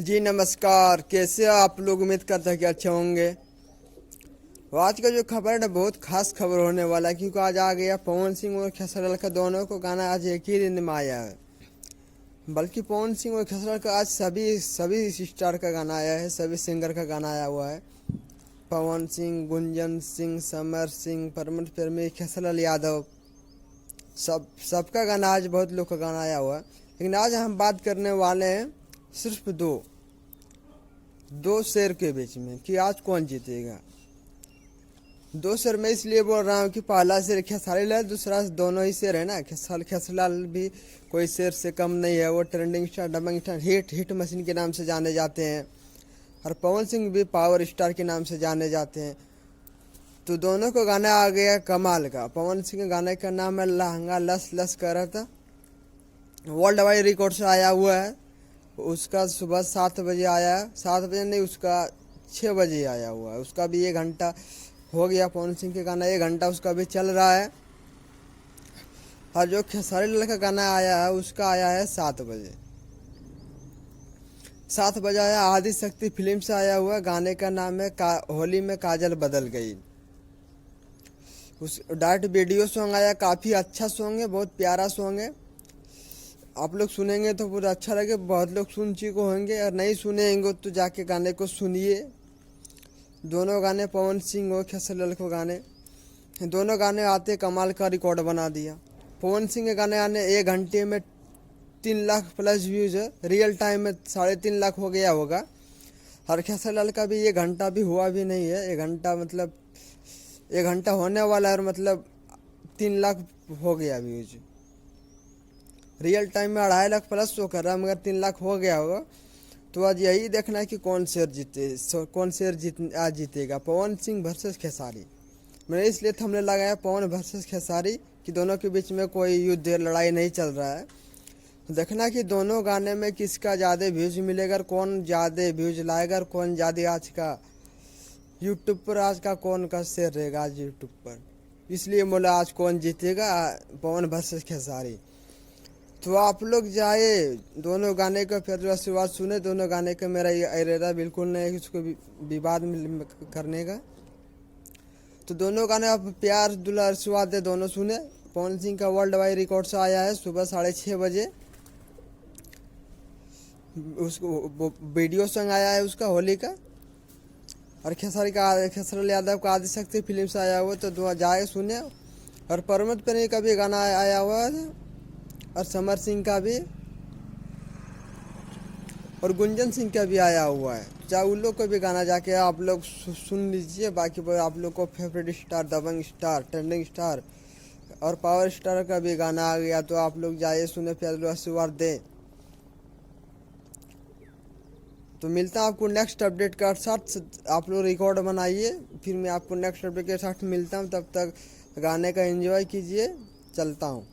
जी नमस्कार। कैसे हो आप लोग? उम्मीद करते हैं कि अच्छे होंगे। तो आज का जो खबर है बहुत खास खबर होने वाला है, क्योंकि आज आ गया पवन सिंह और खेसारी का दोनों को गाना आज एक ही दिन में आया है। बल्कि पवन सिंह और खेसारी का आज सभी सभी स्टार का गाना आया है, सभी सिंगर का गाना आया हुआ है। पवन सिंह, गुंजन सिंह, समर सिंह, परमत प्रेमी, खेसारी यादव, सबका गाना आज बहुत लोग का गाना आया हुआ है। लेकिन आज हम बात करने वाले हैं सिर्फ दो शेर के बीच में कि आज कौन जीतेगा। दो शेर मैं इसलिए बोल रहा हूँ कि पहला शेर खेसारी लाल, दूसरा दोनों ही शेर है ना। खेसारी लाल भी कोई शेर से कम नहीं है, वो trending star, dubbing star, hit machine के नाम से जाने जाते हैं। और पवन सिंह भी पावर स्टार के नाम से जाने जाते हैं। तो दोनों को गाना आ गया कमाल का। पवन सिंह के गाने का नाम है लहंगा लस लस कर रहा था, वर्ल्ड वाइड रिकॉर्ड से आया हुआ है। उसका सुबह 7 बजे आया, 7 बजे नहीं, उसका 6 बजे आया हुआ है। उसका भी 1 घंटा हो गया। पवन सिंह के गाना 1 घंटा उसका भी चल रहा है। और जो खेसारी लाल का गाना आया है उसका आया है 7 बजे। 7 बजे आया, आदि शक्ति फिल्म से आया हुआ। गाने का नाम है होली में काजल बदल गई। उस डायरेक्ट वीडियो सॉन्ग आया, काफ़ी अच्छा सॉन्ग है, बहुत प्यारा सॉन्ग है। आप लोग सुनेंगे तो पूरा अच्छा लगे। बहुत लोग सुन चुके होंगे, और नहीं सुने होंगे तो जाके गाने को सुनिए। दोनों गाने पवन सिंह और खेसारी लाल को गाने, दोनों गाने आते कमाल का रिकॉर्ड बना दिया। पवन सिंह के गाने आने 1 घंटे में 3 लाख प्लस व्यूज़ है, रियल टाइम में 3.5 लाख हो गया होगा। और खेसारी लाल का भी 1 घंटा भी हुआ भी नहीं है। 1 घंटा मतलब 1 घंटा होने वाला है, और मतलब 3 लाख हो गया व्यूज। रियल टाइम में 2.5 लाख प्लस शो कर रहा है, मगर 3 लाख हो गया होगा। तो आज यही देखना है कि कौन शेर आज जीतेगा, पवन सिंह वर्सेस खेसारी। मैंने इसलिए थंबनेल लगाया पवन वर्सेस खेसारी, कि दोनों के बीच में कोई युद्ध लड़ाई नहीं चल रहा है। देखना कि दोनों गाने में किसका ज़्यादा व्यूज मिलेगा, कौन ज़्यादा व्यूज लाएगा, कौन ज़्यादा आज का यूट्यूब पर आज का कौन का शेयर रहेगा आज यूट्यूब पर। इसलिए बोला आज कौन जीतेगा, पवन वर्सेस खेसारी। तो आप लोग जाए दोनों गाने का फिर शुरुआत सुने। दोनों गाने का मेरा ये इरादा बिल्कुल नहीं है कि उसको विवाद में करने का। तो दोनों गाने आप प्यार दुलार शुरुआत दे दोनों सुने। पवन सिंह का वर्ल्ड वाइड रिकॉर्ड से आया है सुबह 6:30 बजे। उसको वीडियो सॉन्ग आया है उसका होली का। और खेसारी यादव का आदि शक्ति फिल्म से आया हुआ, तो जाए सुने। और परमत प्रेमी का भी गाना आया हुआ है, और समर सिंह का भी, और गुंजन सिंह का भी आया हुआ है। चाहे उन लोग को भी गाना जाके आप लोग सुन लीजिए। बाकी आप लोग को फेवरेट स्टार, दबंग स्टार, ट्रेंडिंग स्टार और पावर स्टार का भी गाना आ गया, तो आप लोग जाइए सुने, फिर आशीर्वाद दें। तो मिलता है आपको नेक्स्ट अपडेट के साथ। आप लोग रिकॉर्ड बनाइए, फिर मैं आपको नेक्स्ट अपडेट के साथ मिलता हूँ। तब तक गाने का एंजॉय कीजिए। चलता हूँ।